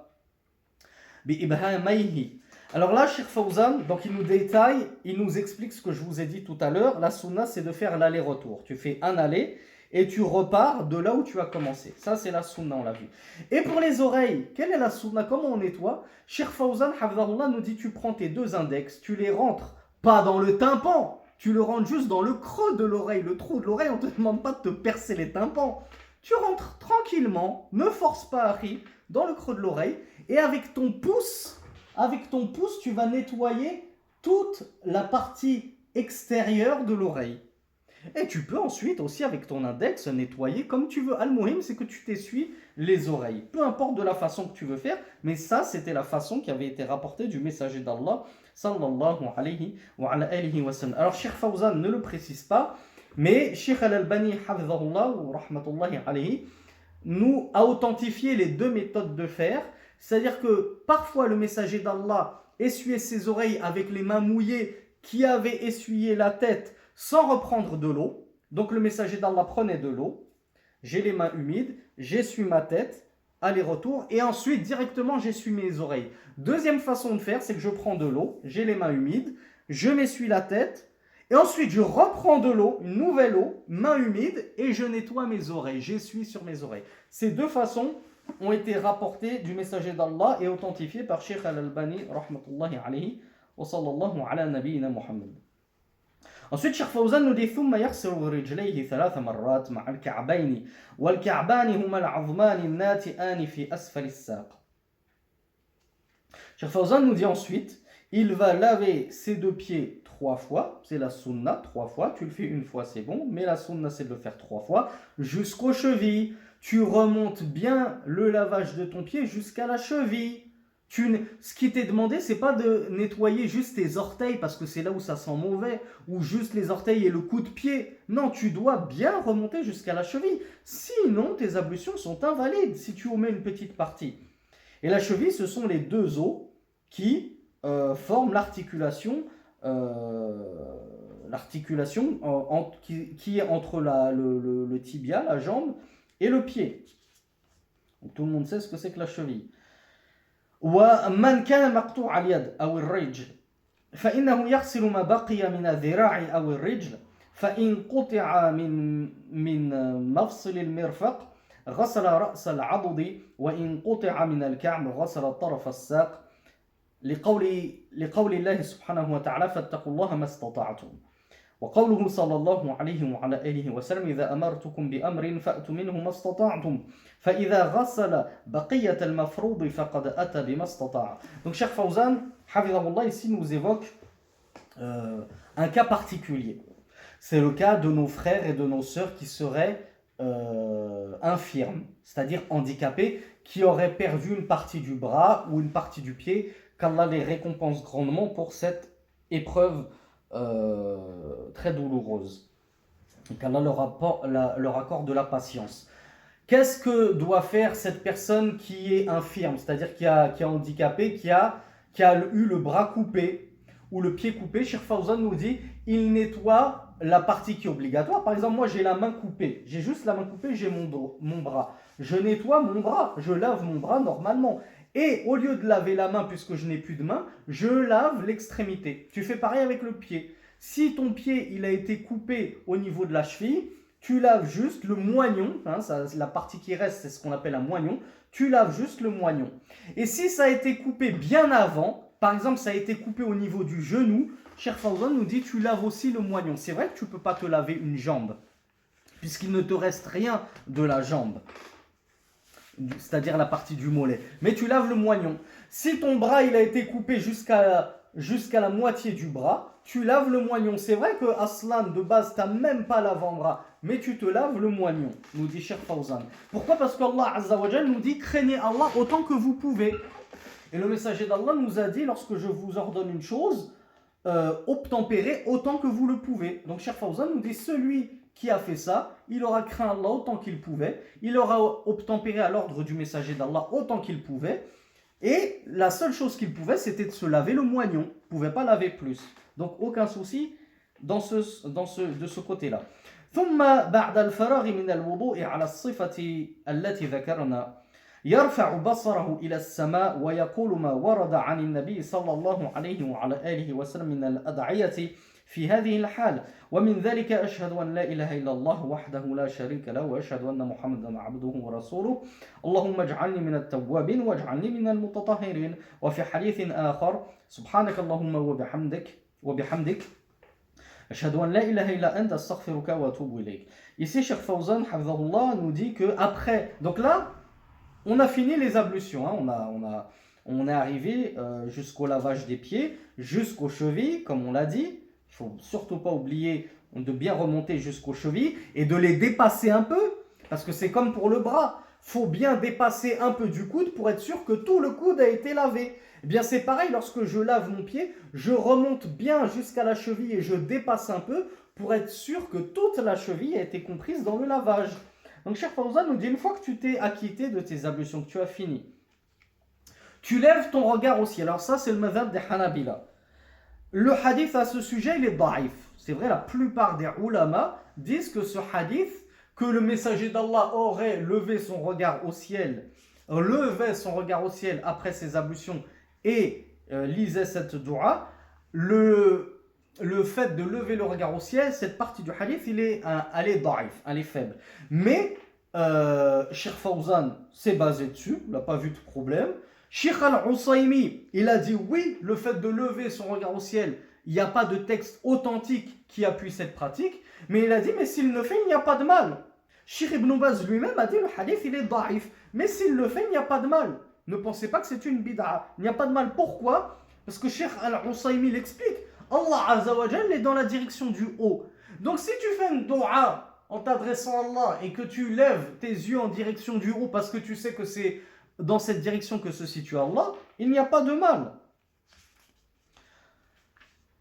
بإبهاميه. Alors là, Cheikh Fawzan, donc il nous détaille, il nous explique ce que je vous ai dit tout à l'heure. La sunna, c'est de faire l'aller-retour. Tu fais un aller et tu repars de là où tu as commencé. Ça, c'est la sunna, on l'a vu. Et pour les oreilles, quelle est la sunna? Comment on nettoie? Cheikh Fawzan, Hafidhahullah, nous dit, tu prends tes deux index, tu les rentres pas dans le tympan, tu le rentres juste dans le creux de l'oreille, le trou de l'oreille. On ne te demande pas de te percer les tympans. Tu rentres tranquillement, ne force pas Harry, dans le creux de l'oreille, et avec ton pouce, tu vas nettoyer toute la partie extérieure de l'oreille. Et tu peux ensuite aussi avec ton index nettoyer comme tu veux. Al-Muhim, c'est que tu t'essuies les oreilles. Peu importe de la façon que tu veux faire, mais ça, c'était la façon qui avait été rapportée du messager d'Allah, sallallahu alayhi wa alihi wa sallam. Alors, Cheikh Fawzan ne le précise pas, mais Cheikh Al-Albani, hafidhahullah, ou rahmatullahi alayhi, nous a authentifié les deux méthodes de faire. C'est-à-dire que parfois le messager d'Allah essuyait ses oreilles avec les mains mouillées qui avaient essuyé la tête sans reprendre de l'eau. Donc le messager d'Allah prenait de l'eau, j'ai les mains humides, j'essuie ma tête, aller-retour, et ensuite directement j'essuie mes oreilles. Deuxième façon de faire, c'est que je prends de l'eau, j'ai les mains humides, je m'essuie la tête, et ensuite je reprends de l'eau, une nouvelle eau, mains humides, et je nettoie mes oreilles, j'essuie sur mes oreilles. Ces deux façons ont été rapportés du messager d'Allah et authentifiés par Cheikh Al-Albani rahmatullahi alayhi wa sallallahu ala nabiyyina Muhammad. Ensuite, Cheikh Fawzan nous dit ثم يغسل رجليه 3 مرات مع الكعبين والكعبان هما العظمان الناتئان في أسفل الساق. Cheikh Fawzan nous dit ensuite, il va laver ses deux pieds 3 fois, c'est la sunna 3 fois, tu le fais une fois c'est bon, mais la sunna c'est de le faire 3 fois, jusqu'aux chevilles. Tu remontes bien le lavage de ton pied jusqu'à la cheville. Ce qui t'est demandé, c'est pas de nettoyer juste tes orteils parce que c'est là où ça sent mauvais, ou juste les orteils et le coup de pied. Non, tu dois bien remonter jusqu'à la cheville. Sinon, tes ablutions sont invalides si tu omets une petite partie. Et la cheville, ce sont les deux os qui forment l'articulation qui est entre le tibia, la jambe, et le pied. Donc, tout le monde sait ce que c'est que la cheville. ومن كان مقطوع اليد أو الرجل فإنه يغسل ما بقي من الذراع أو الرجل فإن قطع من مفصل المرفق غسل رأس العضد وإن قطع من الكعب غسل طرف الساق لقول الله سبحانه وتعالى فاتقوا الله ما استطعتم. وقوله صلى الله عليه وعلى آله وسلم إذا أمرتكم بأمر فأتوا منه ما استطعتم فإذا غسل بقية المفروض فقد أتى بما استطاع. Donc Cheikh Fawzan, hafidhahullah, ici nous évoque un cas particulier. C'est le cas de nos frères et de nos sœurs qui seraient infirmes, c'est-à-dire handicapés, qui auraient perdu une partie du bras ou une partie du pied, qu'Allah les récompense grandement pour cette épreuve très douloureuse et qu'Allah leur accorde de la patience. Qu'est-ce que doit faire cette personne qui est infirme, c'est-à-dire qui est handicapé, qui a eu le bras coupé ou le pied coupé? Cheikh Fawzan nous dit, il nettoie la partie qui est obligatoire. Par exemple, moi j'ai la main coupée, j'ai juste la main coupée, j'ai mon bras. Je nettoie mon bras, je lave mon bras normalement. Et au lieu de laver la main, puisque je n'ai plus de main, je lave l'extrémité. Tu fais pareil avec le pied. Si ton pied il a été coupé au niveau de la cheville, tu laves juste le moignon, la partie qui reste, c'est ce qu'on appelle un moignon, tu laves juste le moignon. Et si ça a été coupé bien avant, par exemple ça a été coupé au niveau du genou, Cheikh Fawzan nous dit tu laves aussi le moignon. C'est vrai que tu ne peux pas te laver une jambe, puisqu'il ne te reste rien de la jambe, c'est-à-dire la partie du mollet. Mais tu laves le moignon. Si ton bras il a été coupé jusqu'à la moitié du bras, tu laves le moignon. C'est vrai que Aslan, de base, tu n'as même pas l'avant-bras, mais tu te laves le moignon, nous dit Cheikh Fawzan. Pourquoi? Parce qu'Allah Azza wa Jal nous dit craignez Allah autant que vous pouvez. Et le messager d'Allah nous a dit lorsque je vous ordonne une chose, obtempérez autant que vous le pouvez. Donc Cheikh Fawzan nous dit celui qui a fait ça, il aura craint Allah autant qu'il pouvait, il aura obtempéré à l'ordre du messager d'Allah autant qu'il pouvait, et la seule chose qu'il pouvait, c'était de se laver le moignon. Il ne pouvait pas laver plus. Donc aucun souci de ce côté-là. ثم بعد الفراغ من الوضوء على الصفة التي ذكرنا يرفع بصره إلى السماء ويقول ما ورد عن النبي صلى الله عليه وعلى آله وسلم من الأدعية في هذه الحال ومن ذلك أشهد أن لا إله إلا الله وحده لا شريك له وأشهد أن محمدا عبده ورسوله اللهم اجعلني من التوابين واجعلني من المتطهرين وفي حديث آخر سبحانك اللهم وبحمدك أشهد أن لا إله إلا أنت أستغفرك وأتوب إليك. Ici, Cheikh Fawzan Hafidhahullah nous dit que après, donc là, on a fini les ablutions, hein, on est arrivé jusqu'au lavage des pieds, jusqu'aux chevilles, comme on l'a dit. Il ne faut surtout pas oublier de bien remonter jusqu'aux chevilles et de les dépasser un peu, parce que c'est comme pour le bras. Il faut bien dépasser un peu du coude pour être sûr que tout le coude a été lavé. Eh bien c'est pareil, lorsque je lave mon pied, je remonte bien jusqu'à la cheville et je dépasse un peu pour être sûr que toute la cheville a été comprise dans le lavage. Donc Cheikh Fawzan nous dit, une fois que tu t'es acquitté de tes ablutions, que tu as fini, tu lèves ton regard au ciel. Alors ça c'est le madhab des Hanabila. Le hadith à ce sujet il est daif. C'est vrai, la plupart des ulama disent que ce hadith, que le messager d'Allah aurait levé son regard au ciel, après ses ablutions et lisait cette dua, le fait de lever le regard au ciel, cette partie du hadith, elle est daif, elle est faible. Mais Cheikh Fawzan s'est basé dessus, il n'a pas vu de problème. Cheikh Al-Usaymi, il a dit oui, le fait de lever son regard au ciel, il n'y a pas de texte authentique qui appuie cette pratique, mais il a dit, mais s'il le fait, il n'y a pas de mal. Cheikh Ibn Baz lui-même a dit, le hadith, il est daif, mais s'il le fait, il n'y a pas de mal. Ne pensez pas que c'est une bid'a. Il n'y a pas de mal. Pourquoi? Parce que Cheikh Al-Usaymi l'explique. Allah Azza wa Jal est dans la direction du haut. Donc si tu fais une dua en t'adressant à Allah et que tu lèves tes yeux en direction du haut parce que tu sais que c'est dans cette direction que se situe Allah, il n'y a pas de mal.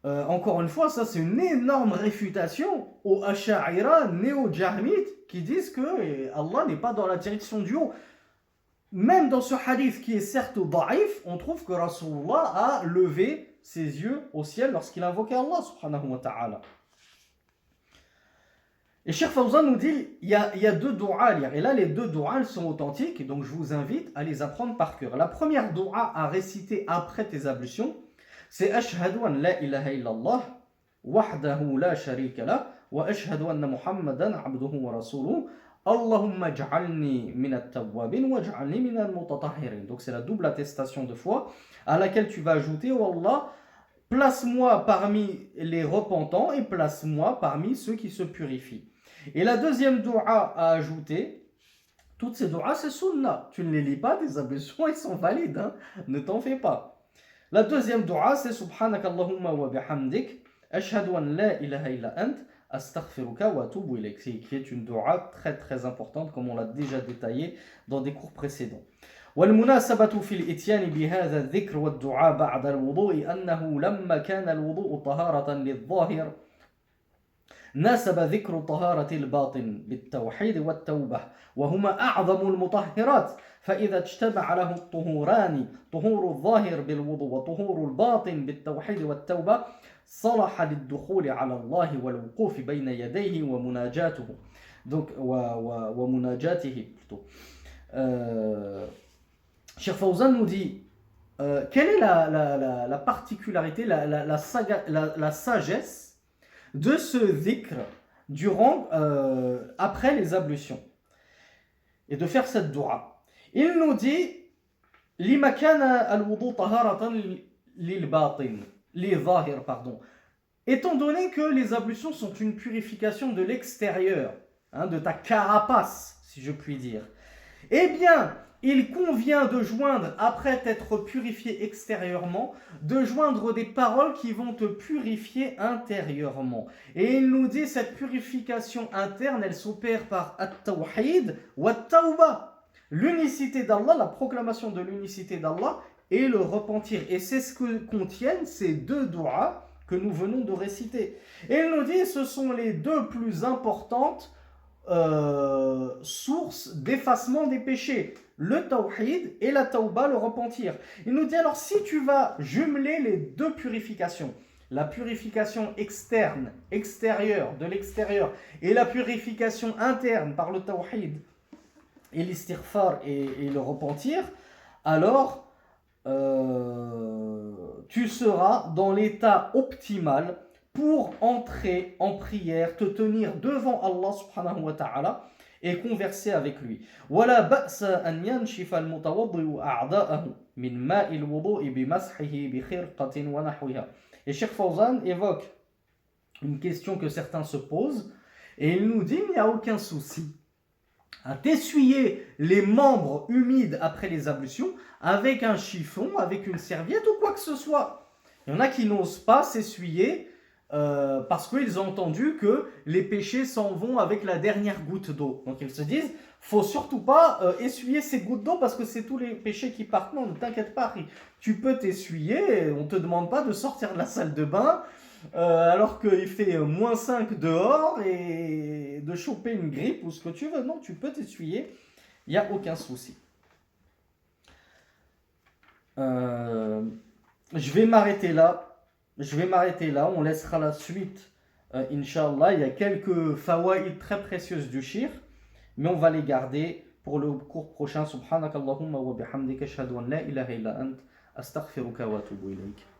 Encore une fois, ça c'est une énorme réfutation aux Asha'ira néo-Jahmites qui disent que Allah n'est pas dans la direction du haut. Même dans ce hadith qui est certes daif, on trouve que Rasulullah a levé ses yeux au ciel lorsqu'il a invoqué Allah subhanahu wa ta'ala. Et Cheikh Fawzan nous dit, il y a deux doigts à lire. Et là, les deux doigts, elles sont authentiques, donc je vous invite à les apprendre par cœur. La première doua à réciter après tes ablutions, c'est Ashhadu an la ilaha illallah, wahdahu la sharika lah, wa ashhadu anna Muhammadan abduhu wa rasuluhu, Allahumma ja'alni min at-tawwabin wa ja'alni min al-mutatahhirin. Donc c'est la double attestation de foi à laquelle tu vas ajouter, oh Allah, place-moi parmi les repentants et place-moi parmi ceux qui se purifient. Et la deuxième doua à ajouter, toutes ces douas c'est sunnah. Tu ne les lis pas, tes ablutions elles sont valides, hein? Ne t'en fais pas. La deuxième doua c'est Subhanaka Allahumma wa bihamdik, ashhadu an la ilaha illa ant, astaghfiruka wa atubu ilayk, qui est une doua très très importante comme on l'a déjà détaillé dans des cours précédents. والمناسبة في الإتيان بهذا الذكر والدعاء بعد الوضوء أنه لما كان الوضوء طهارة للظاهر ناسب ذكر طهارة الباطن بالتوحيد والتوبة وهما أعظم المطهرات فإذا اجتمع له الطهوران طهور الظاهر بالوضوء وطهور الباطن بالتوحيد والتوبة صلح للدخول على الله والوقوف بين يديه ومناجاته donc ومناجاته plutôt. Cheikh Fawzan nous dit quelle est la particularité, la sagesse de ce dhikr durant, après les ablutions et de faire cette dua. Il nous dit lima kana al-wudu taharatan lil-batin, li-zahir, pardon. Étant donné que les ablutions sont une purification de l'extérieur, hein, de ta carapace, si je puis dire, eh bien, il convient de joindre, après t'être purifié extérieurement, de joindre des paroles qui vont te purifier intérieurement. Et il nous dit, cette purification interne, elle s'opère par at-tawhid wa at-tawba. L'unicité d'Allah, la proclamation de l'unicité d'Allah et le repentir. Et c'est ce que contiennent ces deux doigts que nous venons de réciter. Et il nous dit, ce sont les deux plus importantes sources d'effacement des péchés, le tawhid et la tawba, le repentir. Il nous dit alors, si tu vas jumeler les deux purifications, la purification externe, extérieure, de l'extérieur, et la purification interne par le tawhid et l'istighfar et le repentir, alors tu seras dans l'état optimal pour entrer en prière, te tenir devant Allah subhanahu wa ta'ala et converser avec lui. ولا بأس أن ينشف المتوضئ أعضاءه من ماء الوضوء بمسحه بخرقة ونحوها. Et Cheikh Fawzan évoque une question que certains se posent et il nous dit, il n'y a aucun souci à t'essuyer les membres humides après les ablutions avec un chiffon, avec une serviette ou quoi que ce soit. Il y en a qui n'osent pas s'essuyer parce qu'ils ont entendu que les péchés s'en vont avec la dernière goutte d'eau. Donc ils se disent, faut surtout pas essuyer ces gouttes d'eau parce que c'est tous les péchés qui partent. Non, ne t'inquiète pas, tu peux t'essuyer, on ne te demande pas de sortir de la salle de bain alors qu'il fait moins 5 dehors et de choper une grippe ou ce que tu veux. Non, tu peux t'essuyer, il n'y a aucun souci. Je vais m'arrêter là. On laissera la suite, Inch'Allah. Il y a quelques fawaïd très précieuses du shir, mais on va les garder pour le cours prochain. Subhanakallahumma wa bihamdika ashhadu an la ilaha illa ant astaghfiruka wa atubu ilayk.